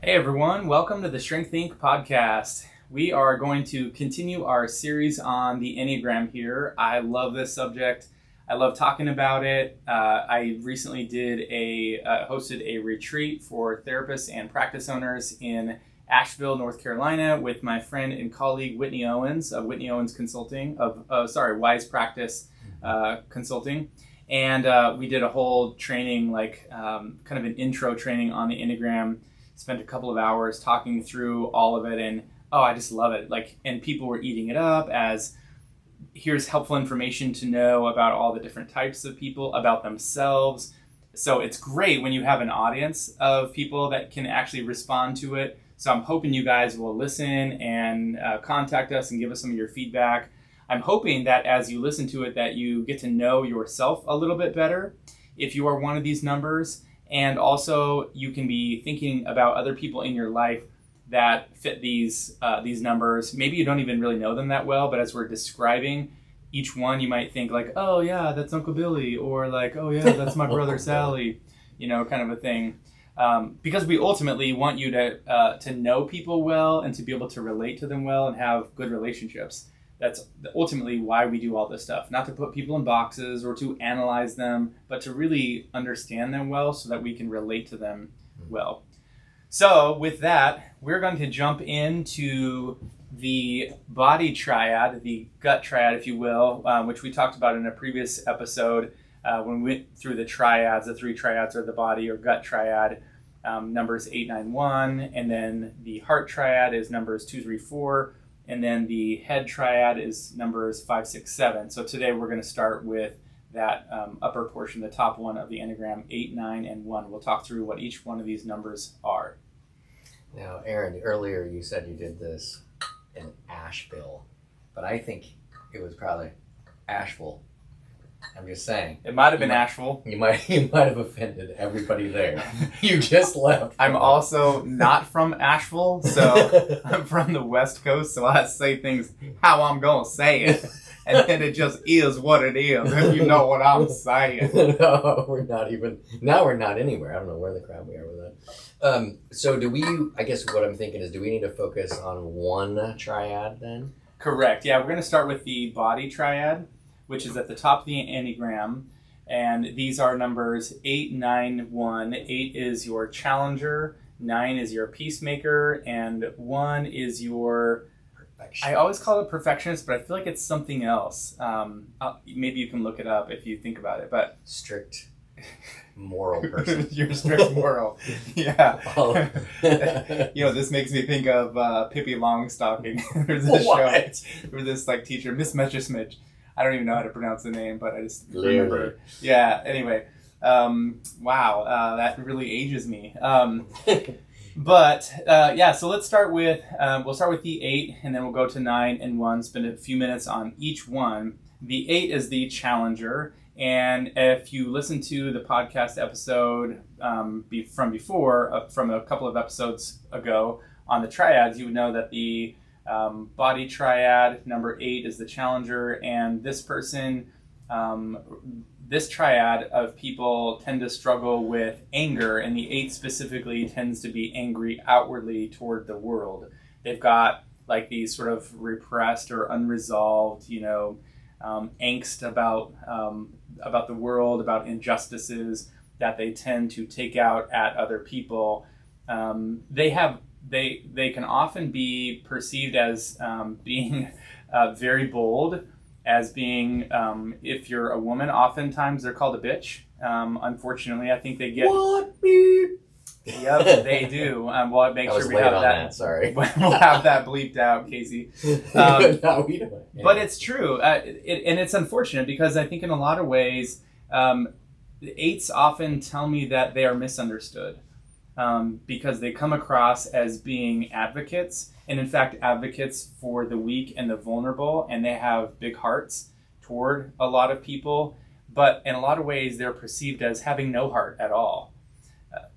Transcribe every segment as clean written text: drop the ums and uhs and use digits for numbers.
Hey everyone, welcome to the Strength Inc. podcast. We are going to continue our series on the Enneagram here. I love this subject. I love talking about it. I recently hosted a retreat for therapists and practice owners in Asheville, North Carolina with my friend and colleague Whitney Owens of Whitney Owens Consulting, Wise Practice Consulting. And we did a whole training, kind of an intro training on the Enneagram. Spent a couple of hours talking through all of it, and I just love it. And people were eating it up as here's helpful information to know about all the different types of people, about themselves. So it's great when you have an audience of people that can actually respond to it. So I'm hoping you guys will listen and contact us and give us some of your feedback. I'm hoping that as you listen to it, that you get to know yourself a little bit better if you are one of these numbers. And also, you can be thinking about other people in your life that fit these numbers. Maybe you don't even really know them that well, but as we're describing each one, you might think like, oh yeah, that's Uncle Billy, or like, oh yeah, that's my brother Sally, kind of a thing. Because we ultimately want you to know people well and to be able to relate to them well and have good relationships. That's ultimately why we do all this stuff. Not to put people in boxes or to analyze them, but to really understand them well so that we can relate to them well. So with that, we're going to jump into the body triad, the gut triad, if you will, which we talked about in a previous episode when we went through the triads. The three triads are the body or gut triad, numbers 8, 9, 1. And then the heart triad is numbers 2, 3, 4. And then the head triad is numbers 5, 6, 7. So today we're going to start with that upper portion, the top one of the Enneagram, 8, 9, and 1. We'll talk through what each one of these numbers are. Now, Aaron, earlier you said you did this in Asheville, but I think it was probably Asheville. I'm just saying. It might have been Asheville. You might have offended everybody there. You just left. I'm also not from Asheville, so I'm from the West Coast, so I say things how I'm going to say it. And then it just is what it is, if you know what I'm saying. No, we're not even. Now we're not anywhere. I don't know where the crap we are with that. So do we, I guess what I'm thinking is, do we need to focus on one triad then? Correct. Yeah, we're going to start with the body triad, which is at the top of the Enneagram. And these are numbers 8, 9, 1. 8 is your challenger, 9 is your peacemaker, and 1 is your... I always call it perfectionist, but I feel like it's something else. Maybe you can look it up if you think about it, but... Strict moral person. You're strict moral. Yeah. This makes me think of Pippi Longstocking. There's this show where this teacher, Miss Messerschmidt, I don't even know how to pronounce the name, but I just remember. Yeah, anyway. Wow, that really ages me. So let's start with, we'll start with the 8, and then we'll go to 9 and 1, spend a few minutes on each one. The 8 is the challenger, and if you listen to the podcast episode from before, from a couple of episodes ago on the triads, you would know that the body triad, number 8, is the challenger, and this person, this triad of people tend to struggle with anger, and the 8 specifically tends to be angry outwardly toward the world. They've got these sort of repressed or unresolved, angst about the world, about injustices that they tend to take out at other people. They can often be perceived as being very bold, as being, if you're a woman, oftentimes they're called a bitch. Unfortunately, I think they get... What? Beep. Yep, they do. We'll make sure we have that. Sorry. We'll have that bleeped out, Casey. No, we don't. Yeah. But it's true. And it's unfortunate because I think in a lot of ways, the 8s often tell me that they are misunderstood. Because they come across as being advocates, and in fact advocates for the weak and the vulnerable, and they have big hearts toward a lot of people, but in a lot of ways they're perceived as having no heart at all.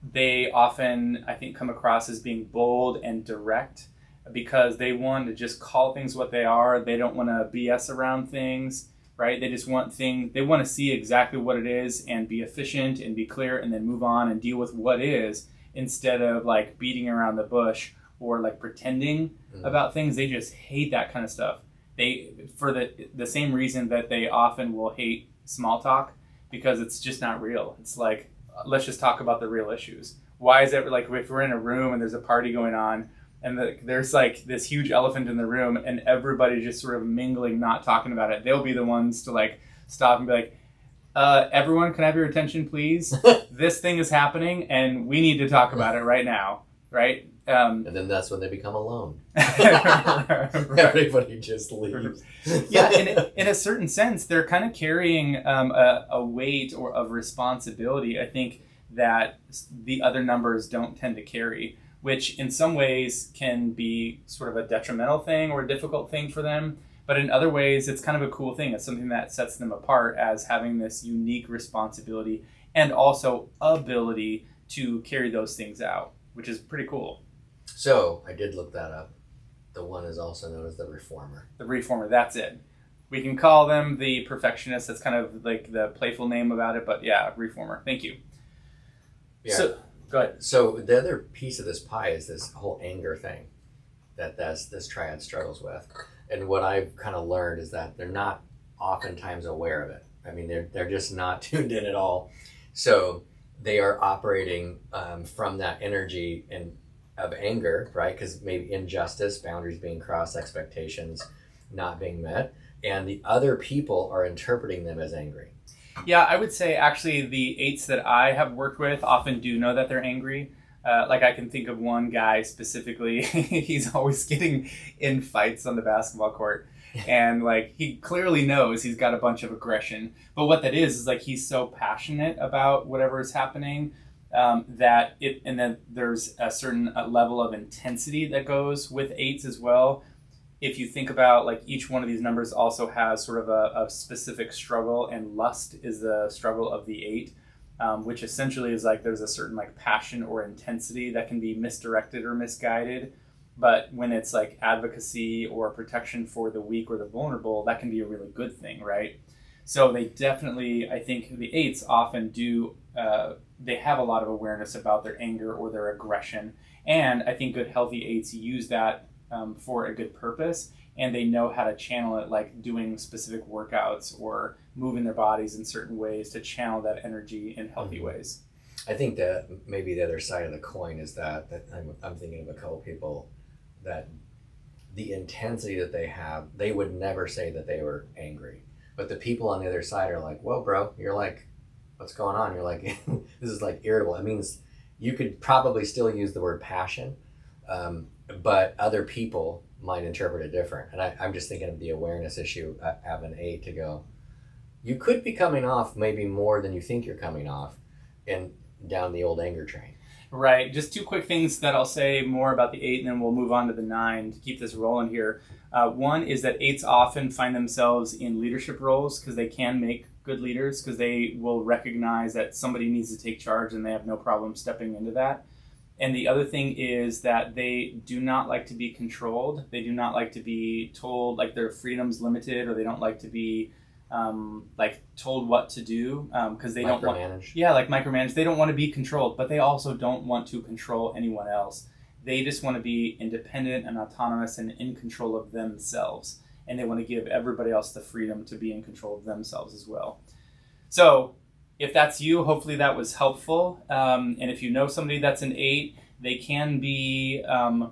They often, I think, come across as being bold and direct because they want to just call things what they are. They don't want to BS around things, right? They just want they want to see exactly what it is and be efficient and be clear and then move on and deal with what is. instead of like beating around the bush or like pretending about things. They just hate that kind of stuff. They, for the same reason that they often will hate small talk, because it's just not real. It's like, let's just talk about the real issues. Why is it like if we're in a room and there's a party going on and there's like this huge elephant in the room and everybody just sort of mingling, not talking about it, they'll be the ones to like stop and be like, everyone, can I have your attention, please? This thing is happening and we need to talk about it right now, right? And then that's when they become alone. Right. Everybody just leaves. Yeah, in a certain sense, they're kind of carrying a weight or of responsibility, I think, that the other numbers don't tend to carry, which in some ways can be sort of a detrimental thing or a difficult thing for them. But in other ways, it's kind of a cool thing. It's something that sets them apart as having this unique responsibility and also ability to carry those things out, which is pretty cool. So I did look that up. The one is also known as the reformer. The reformer, that's it. We can call them the perfectionist. That's kind of like the playful name about it, but yeah, reformer. Thank you. Yeah. So, go ahead. So the other piece of this pie is this whole anger thing that this triad struggles with. And what I've kind of learned is that they're not oftentimes aware of it. I mean, they're just not tuned in at all. So they are operating from that energy of anger, right? Because maybe injustice, boundaries being crossed, expectations not being met, and the other people are interpreting them as angry. Yeah, I would say actually the 8s that I have worked with often do know that they're angry. Like I can think of one guy specifically, he's always getting in fights on the basketball court. And like he clearly knows he's got a bunch of aggression. But what that is like he's so passionate about whatever is happening and then there's a certain level of intensity that goes with 8s as well. If you think about like each one of these numbers also has sort of a specific struggle, and lust is the struggle of the 8, which essentially is like there's a certain like passion or intensity that can be misdirected or misguided. But when it's like advocacy or protection for the weak or the vulnerable, that can be a really good thing, right? So they definitely, I think the 8s often do, they have a lot of awareness about their anger or their aggression. And I think good healthy 8s use that for a good purpose, and they know how to channel it, like doing specific workouts or moving their bodies in certain ways to channel that energy in healthy ways. I think that maybe the other side of the coin is that I'm thinking of a couple people that the intensity that they have, they would never say that they were angry. But the people on the other side are like, whoa, bro, you're like, what's going on? You're like, this is like irritable. It means you could probably still use the word passion, but other people might interpret it different. And I'm just thinking of the awareness issue. I have an 8 to go. You could be coming off maybe more than you think you're coming off and down the old anger train. Right. Just 2 quick things that I'll say more about the 8, and then we'll move on to the 9 to keep this rolling here. One is that 8s often find themselves in leadership roles because they can make good leaders, because they will recognize that somebody needs to take charge and they have no problem stepping into that. And the other thing is that they do not like to be controlled. They do not like to be told like their freedom's limited, or they don't like to be like told what to do because they don't want like micromanage. They don't want to be controlled, but they also don't want to control anyone else. They just want to be independent and autonomous and in control of themselves, and they want to give everybody else the freedom to be in control of themselves as well. So if that's you, hopefully that was helpful. And if you know somebody that's an 8, they can be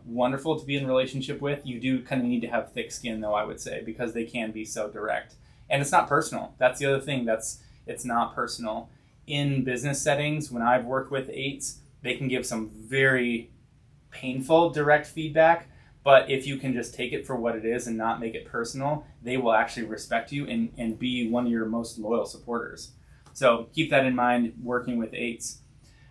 wonderful to be in relationship with. You do kind of need to have thick skin, though, I would say, because they can be so direct. And it's not personal. That's the other thing. It's not personal. In business settings, when I've worked with 8s, they can give some very painful direct feedback. But if you can just take it for what it is and not make it personal, they will actually respect you and be one of your most loyal supporters. So keep that in mind working with 8s.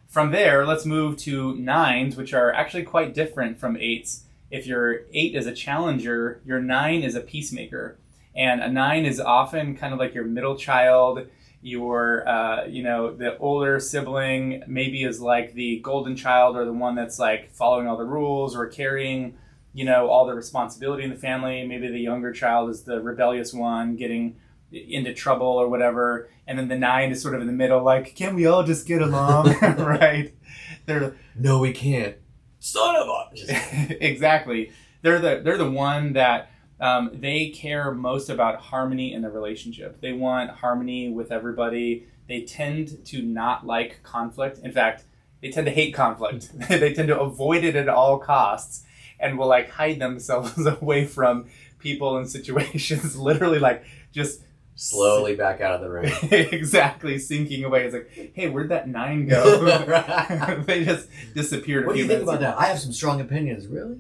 From there, let's move to 9s, which are actually quite different from 8s. If your 8 is a challenger, your 9 is a peacemaker. And a 9 is often kind of like your middle child, your, the older sibling maybe is like the golden child, or the one that's like following all the rules or carrying, all the responsibility in the family. Maybe the younger child is the rebellious one, getting, into trouble or whatever, and then the 9 is sort of in the middle, like, can't we all just get along? Right? No, we can't. Son of a... Exactly. They're the one that they care most about harmony in the relationship. They want harmony with everybody. They tend to not like conflict. In fact, they tend to hate conflict. They tend to avoid it at all costs, and will like hide themselves away from people and situations, literally like just slowly back out of the room. Exactly, sinking away. It's like, hey, where'd that 9 go? They just disappeared. What do you think about that? I have some strong opinions. Really?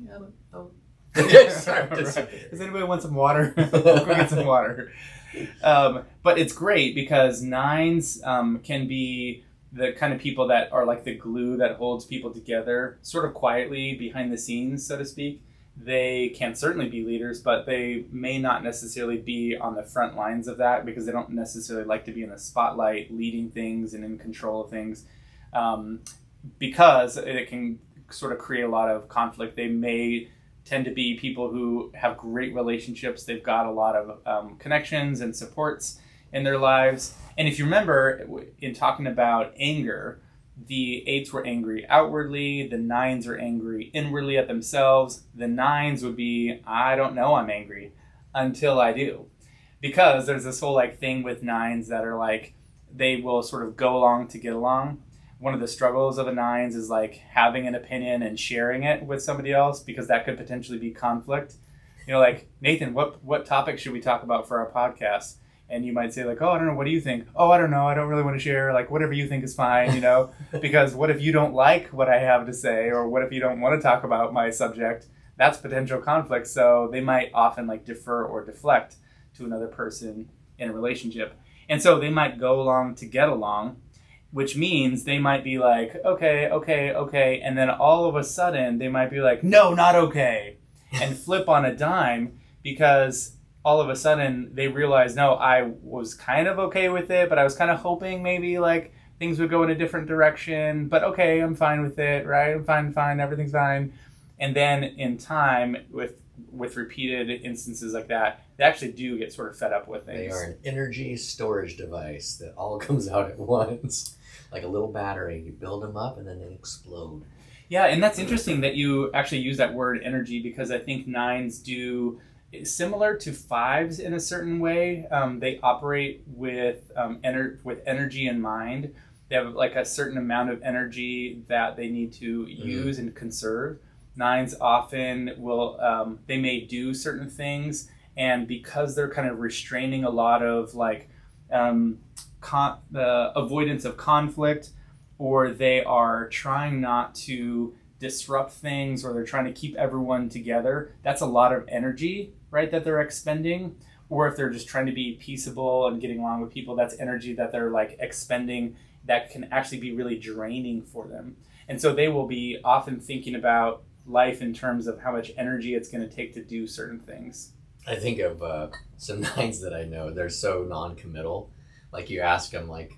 Does anybody want some water? Go get some water. But it's great because 9s can be the kind of people that are like the glue that holds people together, sort of quietly behind the scenes, so to speak. They can certainly be leaders, but they may not necessarily be on the front lines of that because they don't necessarily like to be in the spotlight, leading things and in control of things, because it can sort of create a lot of conflict. They may tend to be people who have great relationships. They've got a lot of connections and supports in their lives. And if you remember, in talking about anger, the 8s were angry outwardly, the 9s are angry inwardly at themselves. The 9s would be, I don't know I'm angry until I do. Because there's this whole like thing with 9s that are like, they will sort of go along to get along. One of the struggles of a 9s is like having an opinion and sharing it with somebody else, because that could potentially be conflict. You know, like, Nathan, what topic should we talk about for our podcast? And you might say like, oh, I don't know, what do you think? Oh, I don't know, I don't really want to share. Like, whatever you think is fine, you know? Because what if you don't like what I have to say? Or what if you don't want to talk about my subject? That's potential conflict. So they might often like defer or deflect to another person in a relationship. And so they might go along to get along, which means they might be like, okay. And then all of a sudden they might be like, no, not okay. And flip on a dime, because all of a sudden they realize, no, I was kind of okay with it, but I was kind of hoping maybe like things would go in a different direction, but okay, I'm fine with it, right? I'm fine, everything's fine. And then in time, with repeated instances like that, they actually do get sort of fed up with things. They are an energy storage device that all comes out at once. Like a little battery. You build them up and then they explode. Yeah, and that's interesting that you actually use that word energy, because I think 9s do similar to 5s in a certain way. They operate with energy in mind. They have like a certain amount of energy that they need to use and conserve. 9s often will, they may do certain things, and because they're kind of restraining a lot of like the avoidance of conflict, or they are trying not to disrupt things, or they're trying to keep everyone together, that's a lot of energy, right, that they're expending. Or if they're just trying to be peaceable and getting along with people, that's energy that they're like expending that can actually be really draining for them. And so they will be often thinking about life in terms of how much energy it's going to take to do certain things. I think of some 9s that I know. They're so non-committal. Like, you ask them like,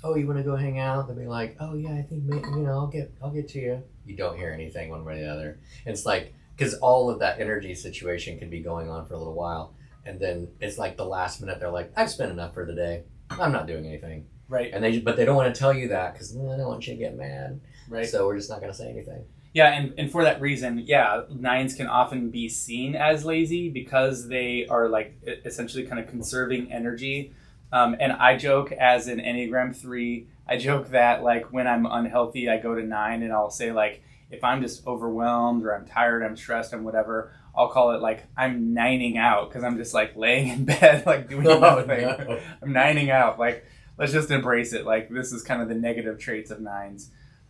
oh, you want to go hang out? They'll be like, oh yeah, I think, I'll get to you. You don't hear anything one way or the other. And it's like, because all of that energy situation can be going on for a little while, and then it's like the last minute they're like, I've spent enough for the day, I'm not doing anything. Right. And but they don't want to tell you that because I don't want you to get mad. Right. So we're just not going to say anything. Yeah, and for that reason, yeah, 9s can often be seen as lazy because they are like essentially kind of conserving energy. And I joke, as an Enneagram 3, I joke that like when I'm unhealthy, I go to 9 and I'll say like, if I'm just overwhelmed or I'm tired, I'm stressed, I'm whatever, I'll call it like I'm nining out, because I'm just like laying in bed, like doing nothing. No. I'm nining out. Like, let's just embrace it. Like, this is kind of the negative traits of 9s.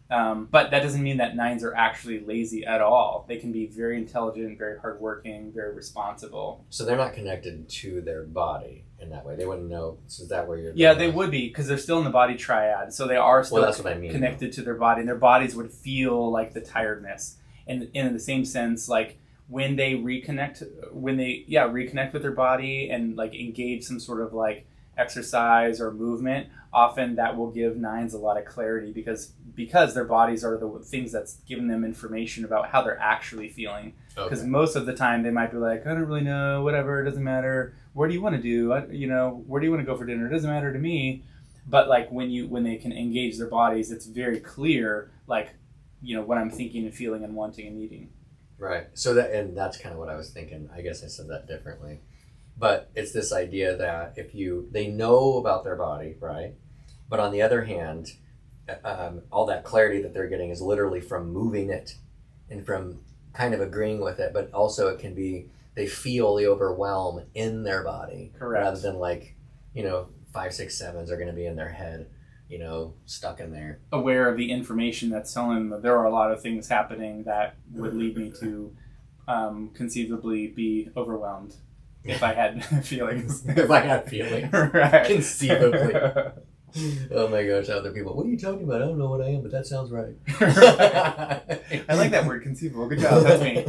But that doesn't mean that 9s are actually lazy at all. They can be very intelligent, very hardworking, very responsible. So they're not connected to their body in that way. They wouldn't know. So is that where you're? Yeah, they would be, because they're still in the body triad. So they are still that's what I mean, connected to their body, and their bodies would feel like the tiredness. And in the same sense, like when they reconnect with their body and like engage some sort of like exercise or movement, often that will give 9s a lot of clarity, because their bodies are the things that's giving them information about how they're actually feeling. Because most of the time they might be like, I don't really know, whatever, it doesn't matter, what do you want to do? Where do you want to go for dinner? It doesn't matter to me. But like when they can engage their bodies, it's very clear, like, what I'm thinking and feeling and wanting and needing. Right. So that's kind of what I was thinking. I guess I said that differently. But it's this idea that they know about their body, right? But on the other hand, all that clarity that they're getting is literally from moving it and from kind of agreeing with it, but also it can be, they feel the overwhelm in their body. Correct. Rather than like, 5, 6, 7s are going to be in their head, stuck in there. Aware of the information that's telling them that there are a lot of things happening that would lead me to conceivably be overwhelmed if I had feelings. If I had feelings. Right. Conceivably. Oh my gosh, other people, what are you talking about? I don't know what I am, but that sounds right. I like that word, conceivable. Good job, that's me.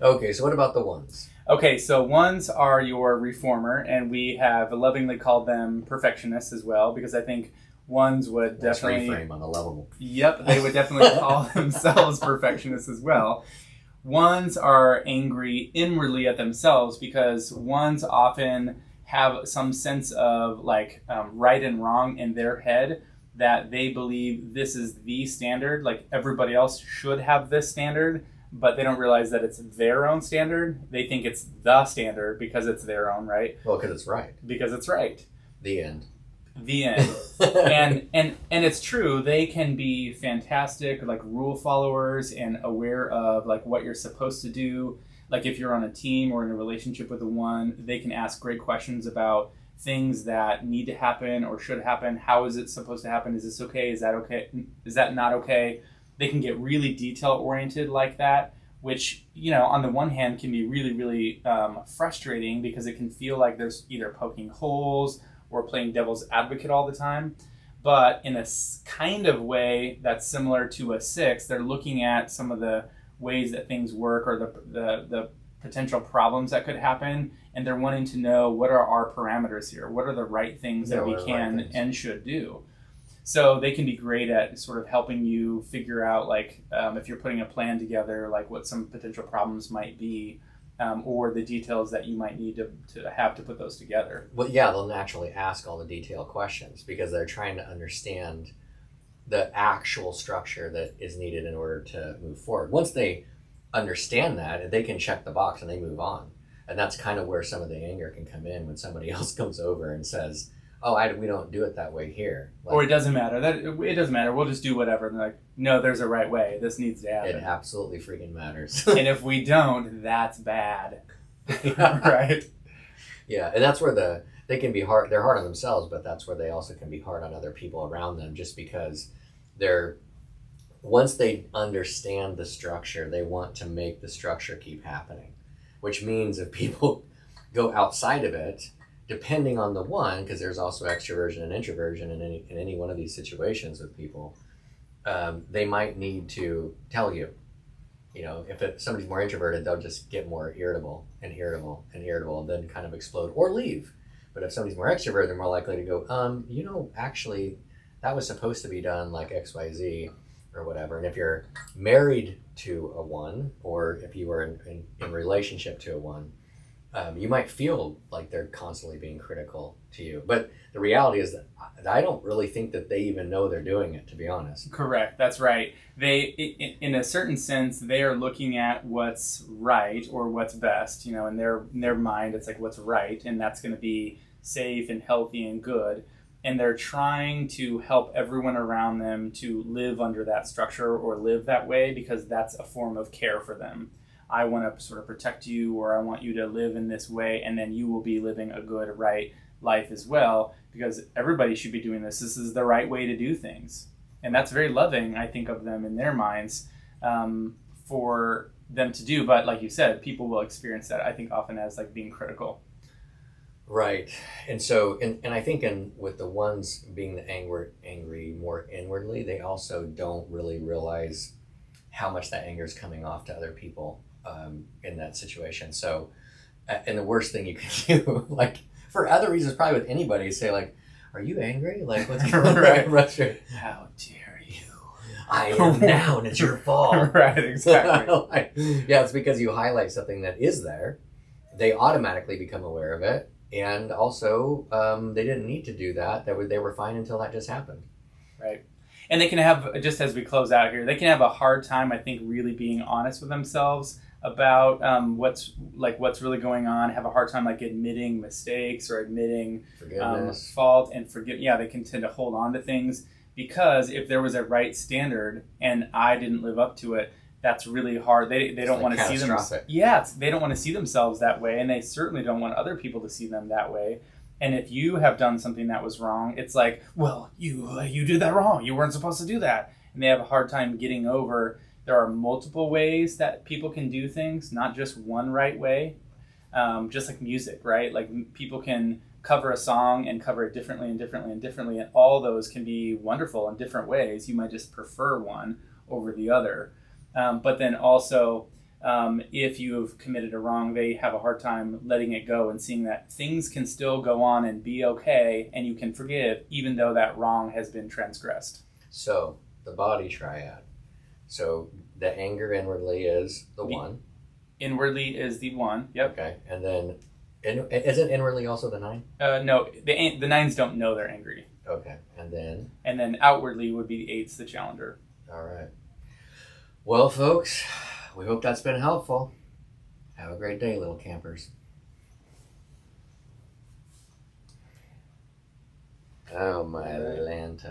Okay, so what about the ones? Okay, so ones are your reformer, and we have lovingly called them perfectionists as well, because I think ones would definitely... reframe on a level. Yep, they would definitely call themselves perfectionists as well. Ones are angry inwardly at themselves because ones often have some sense of like right and wrong in their head, that they believe this is the standard, like everybody else should have this standard, but they don't realize that it's their own standard. They think it's the standard because it's their own, right? Well, because it's right. Because it's right. The end. The end. and it's true, they can be fantastic like rule followers and aware of like what you're supposed to do. Like if you're on a team or in a relationship with a one, they can ask great questions about things that need to happen or should happen. How is it supposed to happen? Is this okay? Is that okay? Is that not okay? They can get really detail oriented like that, which, on the one hand can be really, really frustrating because it can feel like there's either poking holes or playing devil's advocate all the time. But in a kind of way that's similar to a 6, they're looking at some of the ways that things work or the potential problems that could happen, and they're wanting to know, what are our parameters here? What are the right things that we can and should do? So they can be great at sort of helping you figure out, like, if you're putting a plan together, like what some potential problems might be, or the details that you might need to have to put those together. Well, yeah, they'll naturally ask all the detailed questions because they're trying to understand the actual structure that is needed in order to move forward. Once they understand that, they can check the box and they move on. And that's kind of where some of the anger can come in when somebody else comes over and says, we don't do it that way here. Like, or it doesn't matter. It doesn't matter. We'll just do whatever. And they're like, no, there's a right way. This needs to happen. It absolutely freaking matters. And if we don't, that's bad. Right? Yeah, and that's where they can be hard. They're hard on themselves, but that's where they also can be hard on other people around them, just because once they understand the structure, they want to make the structure keep happening, which means if people go outside of it, depending on the one, because there's also extroversion and introversion in any one of these situations with people, they might need to tell you. If somebody's more introverted, they'll just get more irritable and then kind of explode or leave. But if somebody's more extroverted, they're more likely to go, actually, that was supposed to be done like XYZ or whatever. And if you're married to a one, or if you were in relationship to a one, you might feel like they're constantly being critical to you. But the reality is that I don't really think that they even know they're doing it, to be honest. Correct. That's right. In a certain sense, they are looking at what's right or what's best. In their mind, it's like what's right, and that's going to be safe and healthy and good. And they're trying to help everyone around them to live under that structure or live that way, because that's a form of care for them. I want to sort of protect you, or I want you to live in this way, and then you will be living a good, right life as well, because everybody should be doing this. This is the right way to do things. And that's very loving, I think, of them in their minds for them to do. But like you said, people will experience that, I think, often as like being critical. Right. And so, and I think with the ones being the angry more inwardly, they also don't really realize how much that anger is coming off to other people in that situation. So, and the worst thing you can do, like for other reasons, probably with anybody, is say like, "Are you angry? Like, what's going on?" Right. How dare you? I am now, and it's your fault. Right. Exactly. Yeah, it's because you highlight something that is there, they automatically become aware of it. And also, they didn't need to do that. They were fine until that just happened. Right. And they can have, just as we close out here, they can have a hard time, I think, really being honest with themselves about what's really going on, have a hard time like admitting mistakes or admitting fault and forgive. Yeah, they can tend to hold on to things because if there was a right standard and I didn't live up to it, that's really hard. They don't want to see them. Yeah, they don't want to see themselves that way, and they certainly don't want other people to see them that way. And if you have done something that was wrong, it's like, well, you did that wrong. You weren't supposed to do that. And they have a hard time getting over. There are multiple ways that people can do things, not just one right way. Just like music, right? Like people can cover a song and cover it differently and differently and differently, and all those can be wonderful in different ways. You might just prefer one over the other. But then also, if you have committed a wrong, they have a hard time letting it go and seeing that things can still go on and be okay, and you can forgive even though that wrong has been transgressed. So, the body triad. So, the anger inwardly is the one. Inwardly is the one, yep. Okay, and then, isn't inwardly also the 9? No, the 9s don't know they're angry. Okay, and then? And then outwardly would be the 8s, the challenger. All right. Well, folks, we hope that's been helpful. Have a great day, little campers. Oh, my Lanta.